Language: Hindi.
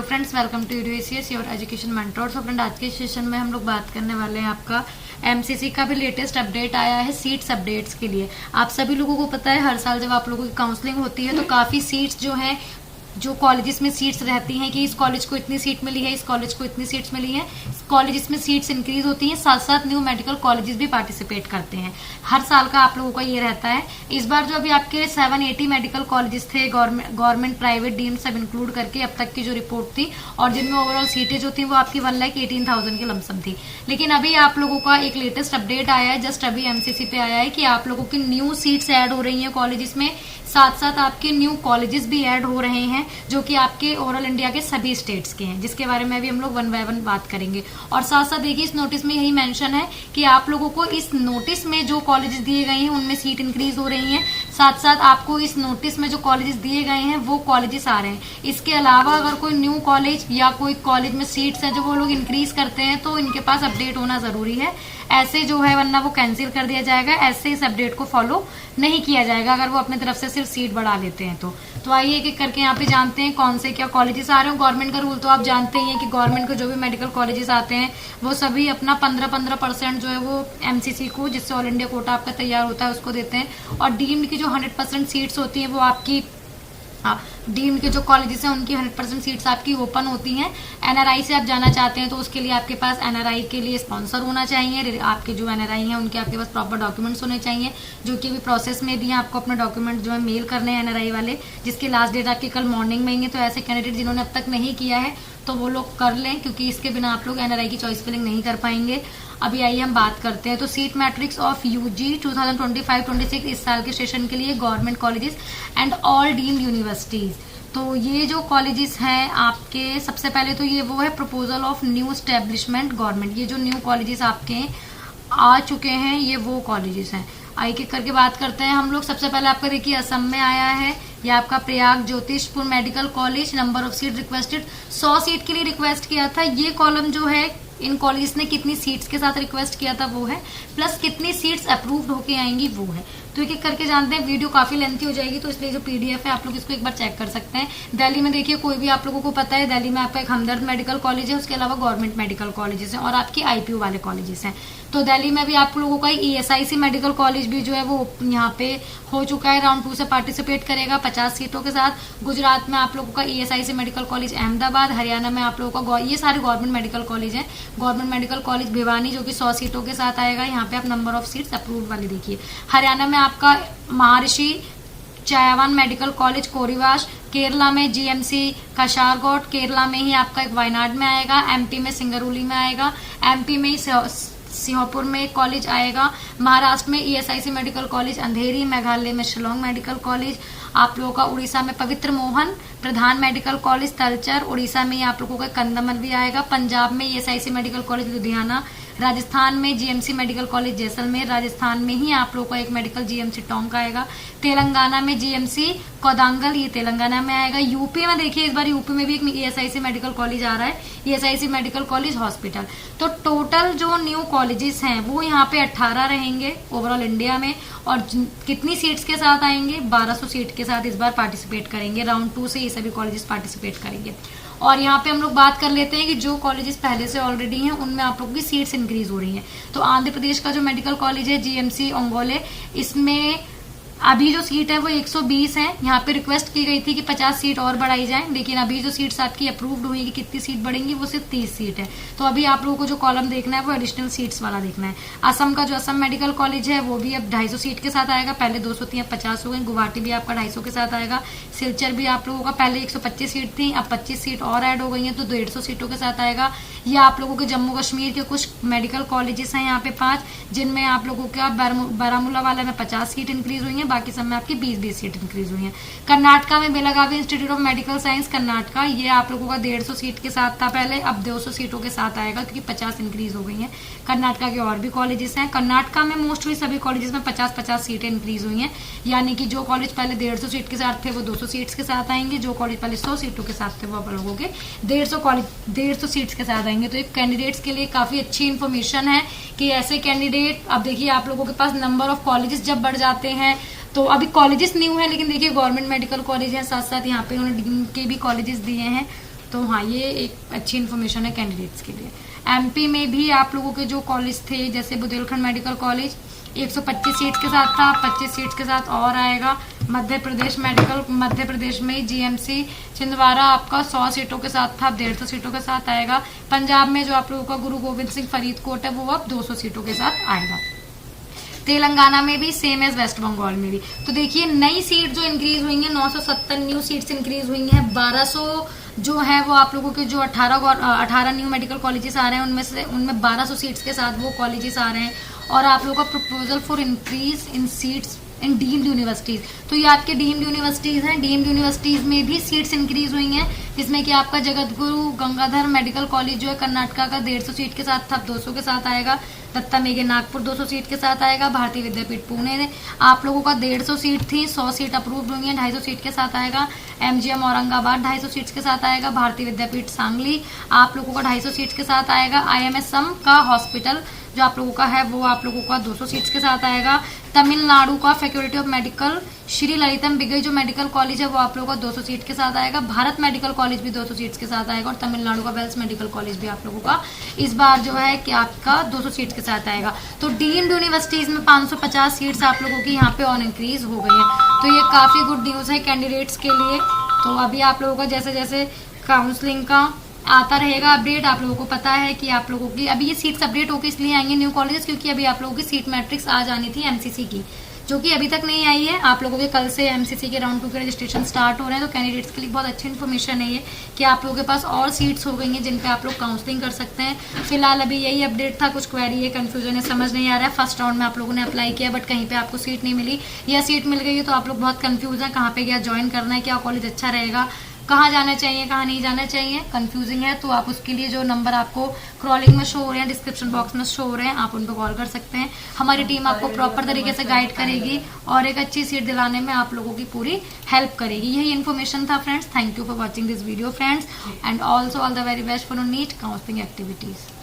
Friends, welcome to UDACS your education mentor. So friend, आज के सेशन में हम लोग बात करने वाले हैं आपका एमसीसी का भी लेटेस्ट अपडेट आया है सीट्स अपडेट्स के लिए। आप सभी लोगों को पता है, हर साल जब आप लोगों की काउंसलिंग होती है तो काफ़ी सीट्स जो हैं, जो कॉलेजेस में सीट्स रहती हैं कि इस कॉलेज को इतनी सीट मिली है, इस कॉलेज को इतनी सीट्स मिली है, कॉलेजेस में सीट्स इंक्रीज होती हैं, साथ साथ न्यू मेडिकल कॉलेजेस भी पार्टिसिपेट करते हैं। हर साल का आप लोगों का ये रहता है। इस बार जो अभी आपके 780 मेडिकल कॉलेजेस थे, गवर्नमेंट प्राइवेट डीम्ड सब इंक्लूड करके अब तक की जो रिपोर्ट थी, और जिनमें ओवरऑल सीटें जो थी वो आपकी 1,18,000 की लमसम थी। लेकिन अभी आप लोगों का एक लेटेस्ट अपडेट आया है, जस्ट अभी एमसीसी पे आया है कि आप लोगों की न्यू सीट्स ऐड हो रही हैं कॉलेजेस में, साथ साथ आपके न्यू कॉलेजेस भी ऐड हो रहे हैं जो कि आपके ओवरऑल इंडिया के सभी स्टेट्स के हैं, जिसके बारे में भी हम लोग वन बाय वन बात करेंगे। और साथ साथ देखिए, इस नोटिस में यही मेंशन है कि आप लोगों को इस नोटिस में जो कॉलेजेस दिए गए हैं उनमें सीट इंक्रीज हो रही हैं, साथ साथ आपको इस नोटिस में जो कॉलेजेस दिए गए हैं वो कॉलेजेस आ रहे हैं। इसके अलावा अगर कोई न्यू कॉलेज या कोई कॉलेज में सीट्स हैं जो वो लोग इंक्रीज करते हैं तो इनके पास अपडेट होना जरूरी है। ऐसे जो है, वरना वो कैंसिल कर दिया जाएगा। ऐसे इस अपडेट को फॉलो नहीं किया जाएगा अगर वो अपनी तरफ से सिर्फ सीट बढ़ा लेते हैं तो आइए एक एक करके यहाँ पे जानते हैं कौन से क्या कॉलेजेस आ रहे हैं। गवर्नमेंट का रूल तो आप जानते ही हैं कि गवर्नमेंट को जो भी मेडिकल कॉलेजेस आते हैं वो सभी अपना 15% जो है वो एमसीसी को, जिससे ऑल इंडिया कोटा आपका तैयार होता है, उसको देते हैं। और डीम्ड की जो 100% सीट्स होती हैं वो आपकी डीम्ड के जो कॉलेजेस हैं उनकी 100% सीट्स आपकी ओपन होती हैं। एनआरआई से आप जाना चाहते हैं तो उसके लिए आपके पास एनआरआई के लिए स्पॉन्सर होना चाहिए। आपके जो एनआरआई हैं उनके आपके पास प्रॉपर डॉक्यूमेंट्स होने चाहिए, जो कि अभी प्रोसेस में भी हैं। आपको अपने डॉक्यूमेंट जो है मेल करने हैं एनआरआई वाले, जिसकी लास्ट डेट आपकी कल मॉर्निंग में ही। तो ऐसे कैंडिडेट जिन्होंने अब तक नहीं किया है तो वो लोग कर लें, क्योंकि इसके बिना आप लोग एनआरआई की चॉइस फिलिंग नहीं कर पाएंगे। अभी आइए हम बात करते हैं। तो सीट मैट्रिक्स ऑफ यूजी 2025-26 इस साल के सेशन के लिए government colleges and all deemed universities. तो ये जो कॉलेजेस हैं आपके, सबसे पहले तो ये वो है proposal of new establishment government. ये जो न्यू कॉलेजेस आपके आ चुके हैं ये वो कॉलेजेस हैं। एक एक करके बात करते हैं हम लोग। सबसे पहले आपका देखिए असम में आया है, ये आपका Prayag Jyotishpur medical college. Number of seat requested 100 seat के लिए रिक्वेस्ट किया था। ये कॉलम जो है इन कॉलेज ने कितनी सीट्स के साथ रिक्वेस्ट किया था वो है, प्लस कितनी सीट्स अप्रूव्ड होके आएंगी वो है। तो एक एक करके जानते हैं। वीडियो काफी लेंथी हो जाएगी तो इसलिए जो पीडीएफ है आप लोग इसको एक बार चेक कर सकते हैं। दिल्ली में देखिए, कोई भी आप लोगों को पता है, दिल्ली में आपका एक हमदर्द मेडिकल कॉलेज है, उसके अलावा गवर्नमेंट मेडिकल कॉलेजेस हैं और आपकी आईपीयू वाले कॉलेजेस हैं। तो दिल्ली में भी आप लोगों का ईएसआईसी मेडिकल कॉलेज भी जो है वो यहाँ पे हो चुका है, राउंड 2 से पार्टिसिपेट करेगा 50 सीटों के साथ। गुजरात में आप लोगों का ESIC medical college Ahmedabad. Haryana में आप लोगों का, ये सारे गवर्नमेंट मेडिकल कॉलेज हैं, गवर्नमेंट मेडिकल कॉलेज भिवानी जो कि 100 सीटों के साथ आएगा। यहाँ पे आप नंबर ऑफ सीट्स अप्रूव्ड वाले देखिए। हरियाणा में आपका महर्षि चयावन मेडिकल कॉलेज कोरिवाश। केरला में जीएमसी काशारगोट, केरला में ही आपका एक वायनाड में आएगा। एमपी में सिंगरौली में आएगा। एमपी में ही सिंहपुर में एक कॉलेज आएगा। महाराष्ट्र में ईएसआईसी मेडिकल कॉलेज अंधेरी। मेघालय में शिलोंग मेडिकल कॉलेज आप लोगों का। उड़ीसा में पवित्र मोहन प्रधान मेडिकल कॉलेज तलचर। उड़ीसा में आप लोगों का कंदमल भी आएगा। पंजाब में ESIC medical college Ludhiana. Rajasthan में GMC medical college Jaisalmer. Rajasthan में ही आप लोगों का एक मेडिकल जीएमसी टोंक आएगा। तेलंगाना में जीएमसी कोदांगल, ये तेलंगाना में आएगा। यूपी में देखिए, इस बार यूपी में भी एक ईएसआईसी मेडिकल कॉलेज आ रहा है, ईएसआईसी मेडिकल कॉलेज हॉस्पिटल। तो टोटल जो न्यू कॉलेजेस हैं वो यहाँ पे 18 रहेंगे ओवरऑल इंडिया में। और कितनी सीट्स के साथ आएंगे? 1200 सीट के साथ इस बार पार्टिसिपेट करेंगे। राउंड 2 से ये सभी कॉलेजेस पार्टिसिपेट करेंगे। और यहाँ पे हम लोग बात कर लेते हैं कि जो कॉलेजेस पहले से ऑलरेडी हैं उनमें आप लोगों की सीट्स इंक्रीज हो रही हैं। तो आंध्र प्रदेश का जो मेडिकल कॉलेज है जीएमसी ओंगोले, इसमें अभी जो सीट है वो 120 है। यहाँ पे रिक्वेस्ट की गई थी कि 50 सीट और बढ़ाई जाए, लेकिन अभी जो सीट्स आपकी अप्रूव्ड हुई कि कितनी सीट बढ़ेंगी वो सिर्फ 30 सीट है। तो अभी आप लोगों को जो कॉलम देखना है वो एडिशनल सीट्स वाला देखना है। असम का जो असम मेडिकल कॉलेज है वो भी अब 250 सीट के साथ आएगा। पहले 200 थी, अब 50 हो गई। गुवाहाटी भी आपका 250 के साथ आएगा। सिलचर भी आप लोगों का पहले 125 सीट थी, अब 25 सीट और ऐड हो गई है तो 150 सीटों के साथ आएगा। या आप लोगों के जम्मू कश्मीर के कुछ मेडिकल कॉलेजेस हैं यहाँ पे 5, जिनमें आप लोगों का बारामूला वाला में 50 सीट इंक्रीज हुई है, बाकी सब में आपकी 20 सीट इंक्रीज हुई है। कर्नाटका में Belagavi institute of medical science Karnataka, ये आप लोगों का 150 सीट के साथ था पहले, अब 200 सीटों के साथ आएगा क्योंकि 50 इंक्रीज हो गई हैं। कर्नाटका के और भी कॉलेजेस हैं। कर्नाटका में मोस्टली सभी कॉलेजेस में 50-50 सीटें इंक्रीज हुई हैं, यानी कि जो कॉलेज पहले 150 सीट के साथ थे वो 200 सीट्स के साथ आएंगे। जो कॉलेज पहले 100 सीटों के साथ थे वो आप लोगों के 150 सीट्स के साथ आएंगे। तो एक कैंडिडेट्स के लिए काफी अच्छी इन्फॉर्मेशन है कि ऐसे कैंडिडेट, अब देखिए आप लोगों के पास नंबर ऑफ कॉलेजेस जब बढ़ जाते हैं तो अभी कॉलेजेस न्यू है, लेकिन देखिए गवर्नमेंट मेडिकल कॉलेज है, साथ साथ यहाँ पे उन्होंने डीम्ड के भी कॉलेजेस दिए हैं। तो हाँ, ये एक अच्छी इन्फॉर्मेशन है कैंडिडेट्स के लिए। एमपी में भी आप लोगों के जो कॉलेज थे, जैसे बुंदेलखंड मेडिकल कॉलेज 125 सीट्स के साथ था, 25 सीट्स के साथ और आएगा। मध्य प्रदेश में जीएमसी छिंदवाड़ा आपका 100 सीटों के साथ था, अब 150 सीटों के साथ आएगा। पंजाब में जो आप लोगों का गुरु गोविंद सिंह फरीदकोट है, वो अब 200 सीटों के साथ आएगा। तेलंगाना में भी सेम एज वेस्ट बंगाल में भी। तो देखिए, नई सीट जो इंक्रीज हुई है 970 न्यू सीट्स इंक्रीज हुई हैं। 1200 जो है वो आप लोगों के जो 18 न्यू मेडिकल कॉलेजेस आ रहे हैं, उनमें 1200 सीट्स के साथ वो कॉलेजेस आ रहे हैं। और आप लोगों का proposal for increase in seats in deemed universities, तो ये आपके डीम्ड यूनिवर्सिटीज हैं। डीम्ड यूनिवर्सिटीज में भी सीट्स इंक्रीज हुई हैं, जिसमें कि आपका जगत गुरु गंगाधर मेडिकल कॉलेज जो है कर्नाटका का 150 सीट के साथ था, 200 के साथ आएगा। दत्ता मेघे नागपुर 200 सीट के साथ आएगा। भारतीय विद्यापीठ पुणे ने आप लोगों का 150 सीट थी, 100 सीट अप्रूव्ड हुई है, 250 सीट के साथ आएगा। एमजीएम औरंगाबाद 250 सीट्स के साथ आएगा। भारतीय विद्यापीठ सांगली आप लोगों का 250 सीट्स के साथ आएगा। IMSM का हॉस्पिटल जो आप लोगों का है वो आप लोगों का 200 सीट्स के साथ आएगा। तमिलनाडु का faculty of medical Shri Lalitham बिगई जो मेडिकल कॉलेज है वो आप लोगों का 200 सीट के साथ आएगा। भारत मेडिकल कॉलेज भी 200 सीट्स के साथ आएगा। और तमिलनाडु का वेल्स मेडिकल कॉलेज भी आप लोगों का इस बार जो है कि आपका 200 सीट्स के साथ आएगा। तो डीम्ड यूनिवर्सिटीज में 550 सीट्स आप लोगों की यहाँ पे और इंक्रीज हो गई है। तो ये काफी गुड न्यूज है कैंडिडेट्स के लिए। तो अभी आप लोगों का जैसे जैसे काउंसलिंग का आता रहेगा अपडेट, आप लोगों को पता है कि आप लोगों की अभी ये सीट्स अपडेट होकर इसलिए आएंगे न्यू कॉलेजेस, क्योंकि अभी आप लोगों की सीट मैट्रिक्स आ जानी थी एमसीसी की, जो कि अभी तक नहीं आई है। आप लोगों के कल से एमसीसी के राउंड 2 के रजिस्ट्रेशन स्टार्ट हो रहे हैं। तो कैंडिडेट्स के लिए बहुत अच्छी इन्फॉर्मेशन है ये कि आप लोगों के पास और सीट्स हो गई हैं जिन पे आप लोग काउंसलिंग कर सकते हैं। फिलहाल अभी यही अपडेट था। कुछ क्वेरी है, कंफ्यूजन है, समझ नहीं आ रहा है। फर्स्ट राउंड में आप लोगों ने अप्लाई किया बट कहीं पे आपको सीट नहीं मिली, या सीट मिल गई है तो आप लोग बहुत कंफ्यूज हैं कहाँ पे क्या ज्वाइन करना है, क्या कॉलेज अच्छा रहेगा, कहाँ जाना चाहिए, कहाँ नहीं जाना चाहिए, कंफ्यूजिंग है। तो आप उसके लिए जो नंबर आपको क्रॉलिंग में शो हो रहे हैं, डिस्क्रिप्शन बॉक्स में शो हो रहे हैं, आप उन पर कॉल कर सकते हैं। हमारी टीम आपको प्रॉपर तरीके से गाइड करेगी और एक अच्छी सीट दिलाने में आप लोगों की पूरी हेल्प करेगी। यही इन्फॉर्मेशन था friends. Thank you for watching this video friends, and also all the very best for NEET counselling activities.